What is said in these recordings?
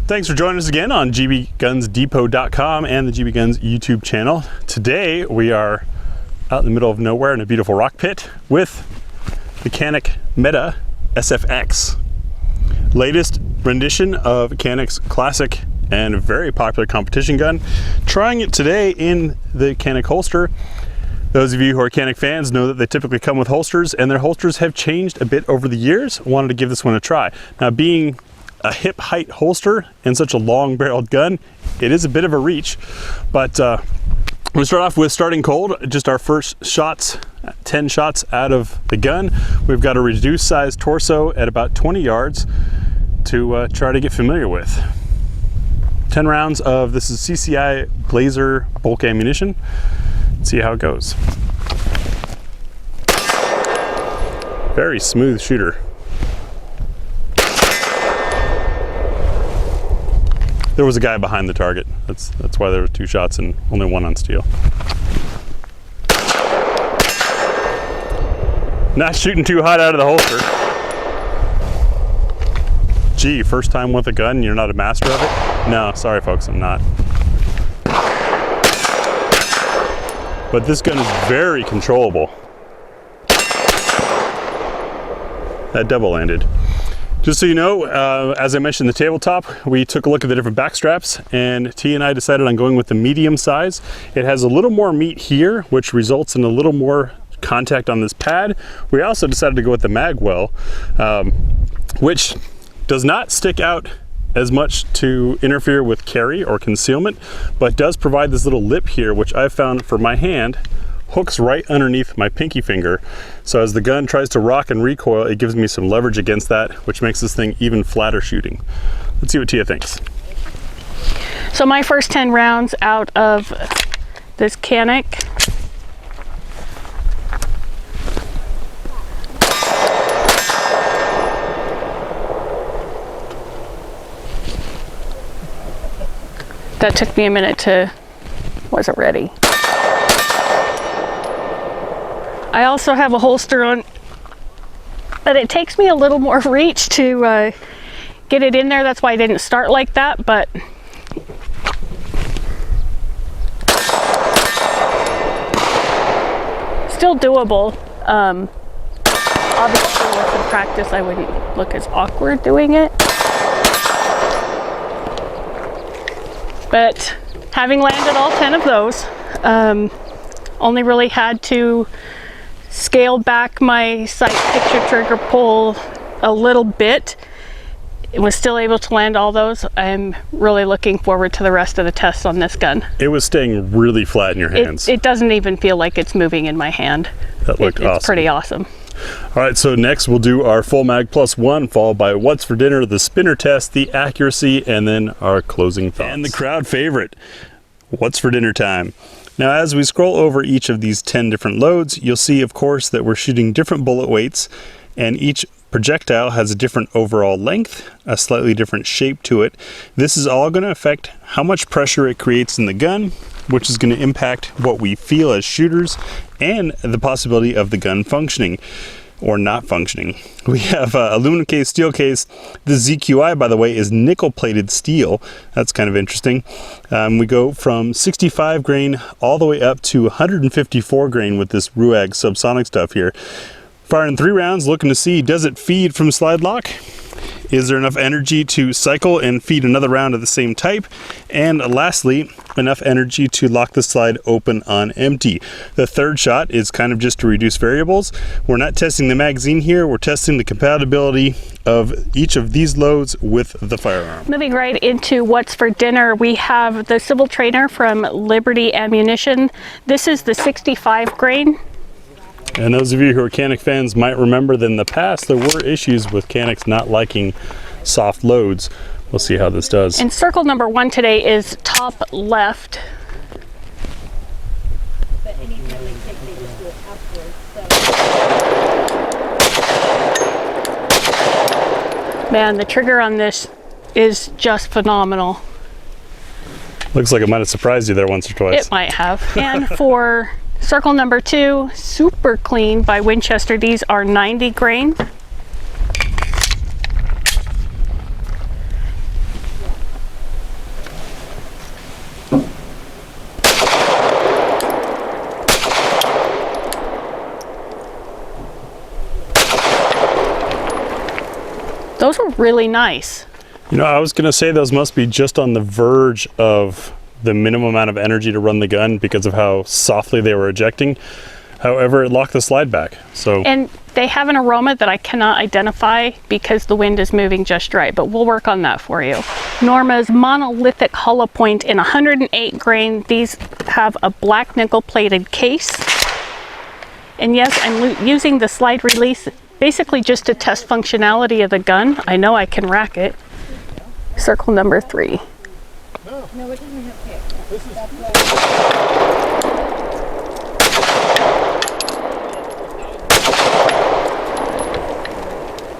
Thanks for joining us again on GBGunsDepot.com and the GBGuns YouTube channel. Today we are out in the middle of nowhere in a beautiful rock pit with the Canik METE SFX. Latest rendition of Canik's classic and very popular competition gun. Trying it today in the Canik holster. Those of you who are Canik fans know that they typically come with holsters, and their holsters have changed a bit over the years. Wanted to give this one a try. Now, being a hip height holster and such a long barreled gun, it is a bit of a reach, but we'll start off with starting cold. Just our first shots, 10 shots out of the gun. We've got a reduced size torso at about 20 yards to try to get familiar with. 10 rounds of, this is CCI Blazer bulk ammunition. Let's see how it goes. Very smooth shooter. There was a guy behind the target. That's why there were 2 shots and only 1 on steel. Not shooting too hot out of the holster. Gee, first time with a gun, you're not a master of it? No, sorry folks, I'm not. But this gun is very controllable. That double landed. Just so you know, as I mentioned in the tabletop, we took a look at the different back straps, and T and I decided on going with the medium size. It has a little more meat here, which results in a little more contact on this pad. We also decided to go with the magwell, which does not stick out as much to interfere with carry or concealment, but does provide this little lip here, which I've found for my hand hooks right underneath my pinky finger. So as the gun tries to rock and recoil, it gives me some leverage against that, which makes this thing even flatter shooting. Let's see what Tia thinks. So my first 10 rounds out of this Canik. That took me a minute to, wasn't ready. I also have a holster on, but it takes me a little more reach to get it in there. That's why I didn't start like that, but still doable. Obviously with some practice, I wouldn't look as awkward doing it. But having landed all 10 of those, only really had to scale back my sight picture trigger pull a little bit. It was still able to land all those. I'm really looking forward to the rest of the tests on this gun. It was staying really flat in your hands. It doesn't even feel like it's moving in my hand. That looked awesome. It's pretty awesome. All right, so next we'll do our full mag +1, followed by what's for dinner, the spinner test, the accuracy, and then our closing thoughts. And the crowd favorite, what's for dinner time. Now, as we scroll over each of these 10 different loads, you'll see, of course, that we're shooting different bullet weights, and each projectile has a different overall length, a slightly different shape to it. This is all going to affect how much pressure it creates in the gun, which is going to impact what we feel as shooters and the possibility of the gun functioning or not functioning. We have aluminum case, steel case. The ZQI, by the way, is nickel plated steel. That's kind of interesting. We go from 65 grain all the way up to 154 grain with this Ruag subsonic stuff here. Firing 3 rounds, looking to see, does it feed from slide lock? Is there enough energy to cycle and feed another round of the same type? And lastly, enough energy to lock the slide open on empty. The third shot is kind of just to reduce variables. We're not testing the magazine here, we're testing the compatibility of each of these loads with the firearm. Moving right into what's for dinner, we have the Civil Trainer from Liberty Ammunition. This is the 65 grain. And those of you who are Canik fans might remember that in the past there were issues with Caniks not liking soft loads. We'll see how this does. And circle number 1 today is top left. Man, the trigger on this is just phenomenal. Looks like it might have surprised you there once or twice. It might have. And for circle number 2, Super Clean by Winchester. These are 90 grain. really nice. You know, I was gonna say those must be just on the verge of the minimum amount of energy to run the gun because of how softly they were ejecting. However, it locked the slide back. So, and they have an aroma that I cannot identify because the wind is moving just right, but we'll work on that for you. Norma's monolithic hollow point in 108 grain. These have a black nickel plated case. And yes, I'm using the slide release basically just to test functionality of the gun. I know I can rack it. Circle number 3. No, it doesn't have kick. This is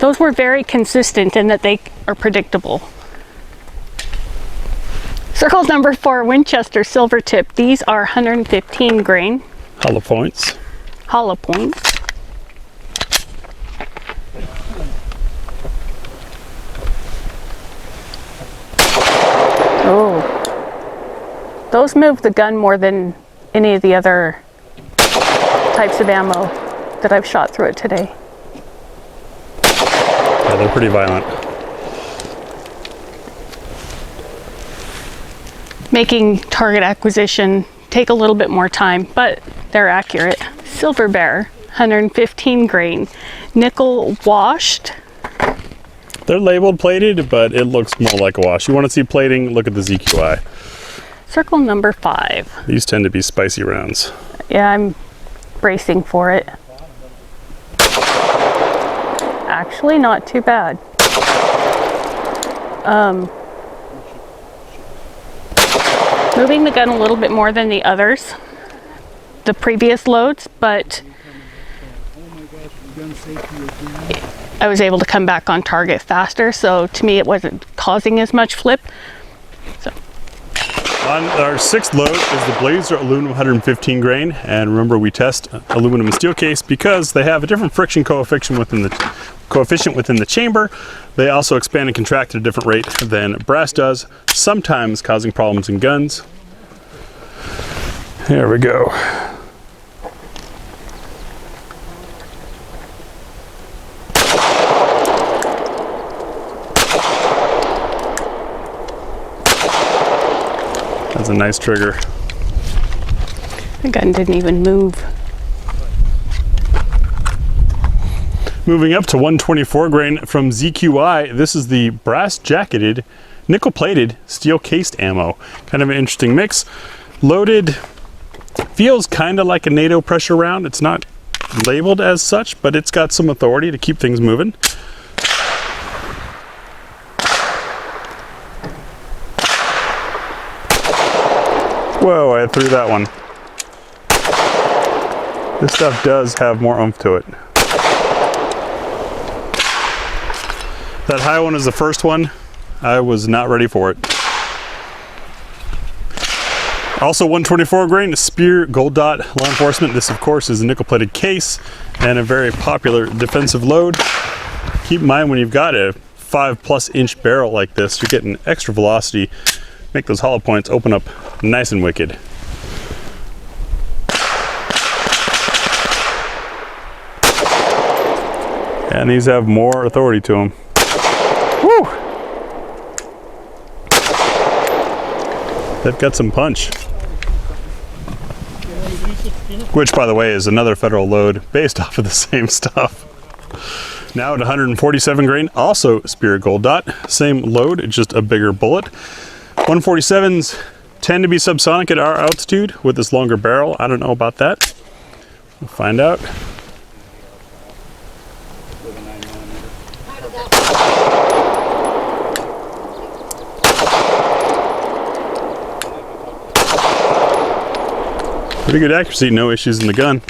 Those were very consistent in that they are predictable. Circle number 4, Winchester silver tip. These are 115 grain. hollow points. Hollow points. Oh, those move the gun more than any of the other types of ammo that I've shot through it today. Yeah, they're pretty violent. Making target acquisition take a little bit more time, but they're accurate. Silver Bear, 115 grain, nickel washed. They're labeled plated, but it looks more like a wash. You want to see plating? Look at the ZQI. Circle number 5. These tend to be spicy rounds. Yeah, I'm bracing for it. Actually, not too bad. Moving the gun a little bit more than the others, the previous loads, but I was able to come back on target faster, so to me it wasn't causing as much flip. So. On our 6th load is the Blazer aluminum 115 grain, and remember we test aluminum and steel case because they have a different friction coefficient within the chamber. They also expand and contract at a different rate than brass does, sometimes causing problems in guns. There we go. That's a nice trigger. The gun didn't even move. Moving up to 124 grain from ZQI, this is the brass jacketed, nickel plated, steel cased ammo. Kind of an interesting mix. Loaded, feels kind of like a NATO pressure round. It's not labeled as such, but it's got some authority to keep things moving. Whoa, I threw that one. This stuff does have more oomph to it. That high one is the first one. I was not ready for it. Also 124 grain Spear Gold Dot Law Enforcement. This of course is a nickel plated case and a very popular defensive load. Keep in mind when you've got a 5+ inch barrel like this, you're getting extra velocity. Make those hollow points open up nice and wicked. And these have more authority to them. Woo! They've got some punch. Which, by the way, is another federal load based off of the same stuff. Now at 147 grain, also Spear Gold Dot. Same load, just a bigger bullet. 147s tend to be subsonic at our altitude with this longer barrel. I don't know about that. We'll find out. Pretty good accuracy, no issues in the gun.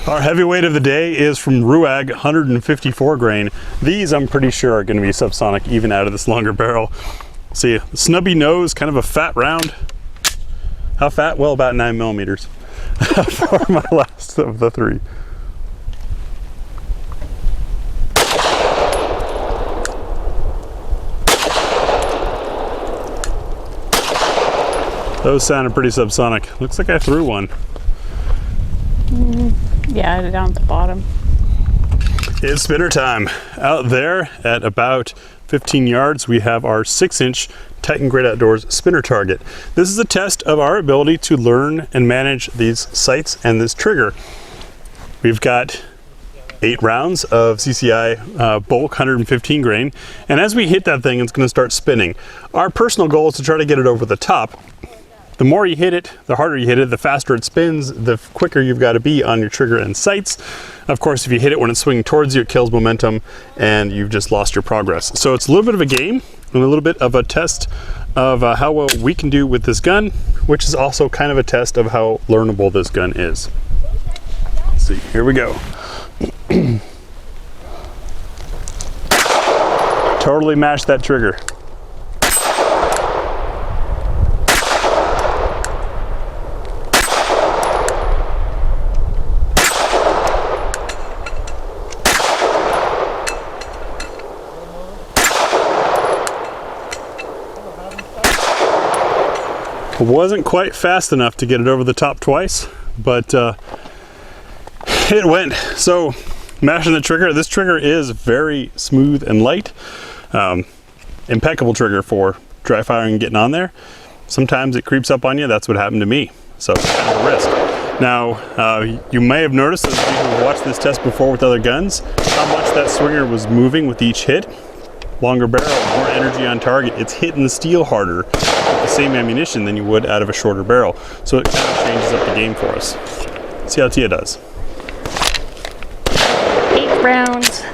Our heavyweight of the day is from Ruag, 154 grain. These I'm pretty sure are going to be subsonic even out of this longer barrel. See, a snubby nose, kind of a fat round. How fat? Well, about 9 millimeters for my last of the 3. Those sounded pretty subsonic. Looks like I threw one. Yeah, down at the bottom. It's spinner time. Out there at about 15 yards, we have our 6-inch Titan Great Outdoors spinner target. This is a test of our ability to learn and manage these sights and this trigger. We've got 8 rounds of CCI bulk 115 grain, and as we hit that thing, it's going to start spinning. Our personal goal is to try to get it over the top. The more you hit it, the harder you hit it, the faster it spins, the quicker you've got to be on your trigger and sights. Of course, if you hit it when it's swinging towards you, it kills momentum and you've just lost your progress. So it's a little bit of a game and a little bit of a test of how well we can do with this gun, which is also kind of a test of how learnable this gun is. Let's see, here we go. Totally mashed that trigger. Wasn't quite fast enough to get it over the top twice, but it went. So mashing the trigger, this trigger is very smooth and light. Impeccable trigger for dry firing and getting on there. Sometimes it creeps up on you. That's what happened to me. So kind of a risk. Now, you may have noticed, as people who watched this test before with other guns, how much that swinger was moving with each hit. Longer barrel, more energy on target. It's hitting the steel harder with the same ammunition than you would out of a shorter barrel. So it kind of changes up the game for us. See how Tia does. 8 rounds.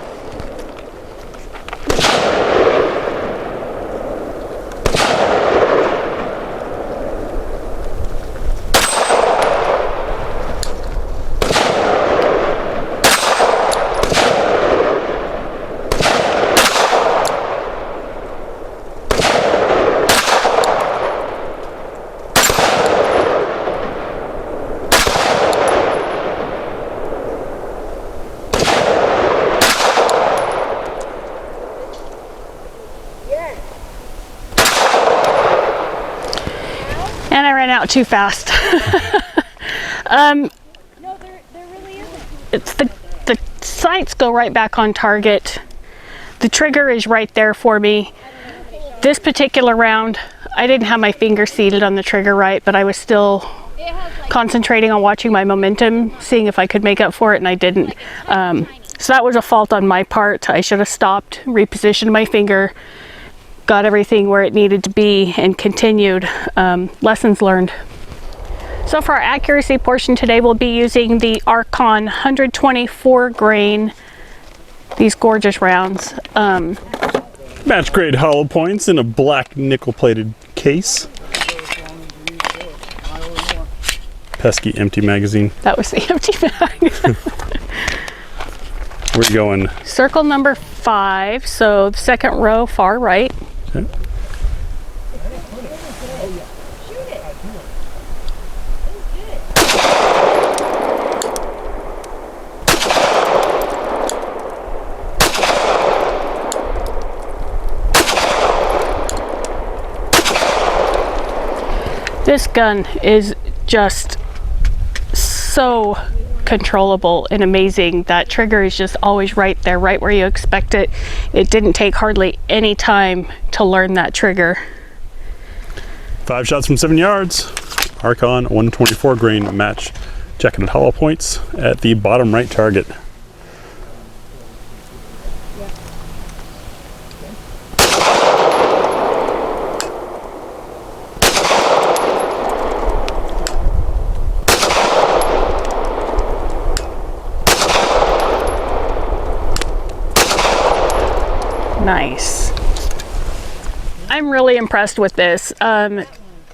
And I ran out too fast. No, there really isn't. It's the sights go right back on target. The trigger is right there for me. This particular round, I didn't have my finger seated on the trigger right, but I was still concentrating on watching my momentum, seeing if I could make up for it, and I didn't. So that was a fault on my part. I should have stopped, repositioned my finger, got everything where it needed to be, and continued. Lessons learned. So for our accuracy portion today, we'll be using the Archon 124 grain, these gorgeous rounds. Match grade hollow points in a black nickel plated case. Pesky empty magazine. That was the empty bag. We're going Circle number 5, so the second row, far right. okay. This gun is just so controllable and amazing. That trigger is just always right there, right where you expect it. It didn't take hardly any time to learn that trigger. 5 shots from 7 yards. Archon 124 grain match jacketed hollow points at the bottom right target. Nice. I'm really impressed with this.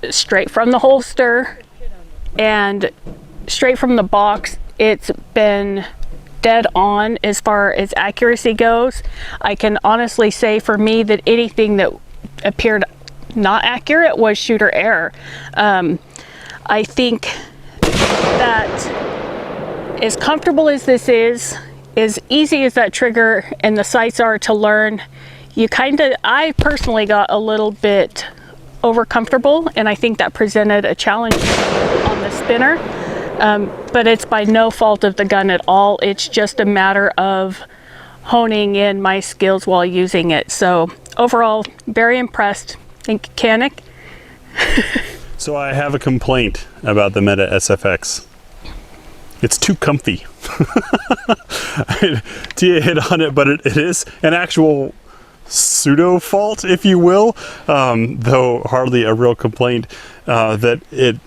Straight from the holster and straight from the box, it's been dead on as far as accuracy goes. I can honestly say for me that anything that appeared not accurate was shooter error. I think that as comfortable as this is, as easy as that trigger and the sights are to learn, I personally got a little bit over comfortable, and I think that presented a challenge on the spinner. But it's by no fault of the gun at all. It's just a matter of honing in my skills while using it. So overall, very impressed. Thank you, Canik. So I have a complaint about the Mete SFX. It's too comfy. Tia hit on it, but it is an actual pseudo fault, if you will, though hardly a real complaint, that it,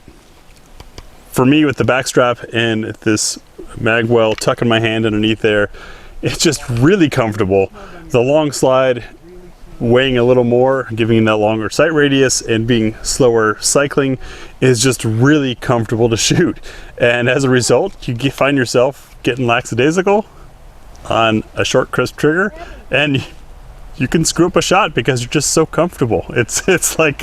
for me with the backstrap and this mag well tucking my hand underneath there, it's just really comfortable. The long slide weighing a little more, giving that longer sight radius and being slower cycling is just really comfortable to shoot. And as a result, you find yourself getting lackadaisical on a short, crisp trigger, and you can screw up a shot because you're just so comfortable. It's like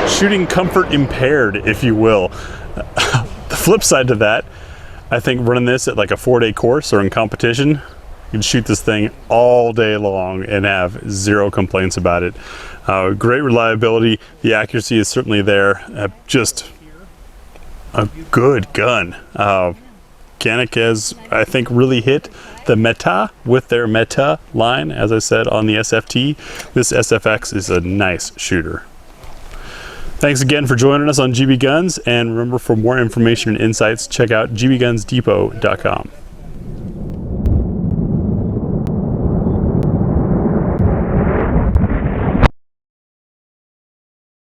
shooting comfort impaired, if you will. The flip side to that, I think running this at like a 4-day course or in competition, you can shoot this thing all day long and have zero complaints about it. Great reliability. The accuracy is certainly there. Just a good gun. Canik has, I think, really hit the meta with their meta line. As I said on the SFT, this SFX is a nice shooter. Thanks again for joining us on GB Guns, and remember, for more information and insights, check out gbgunsdepot.com.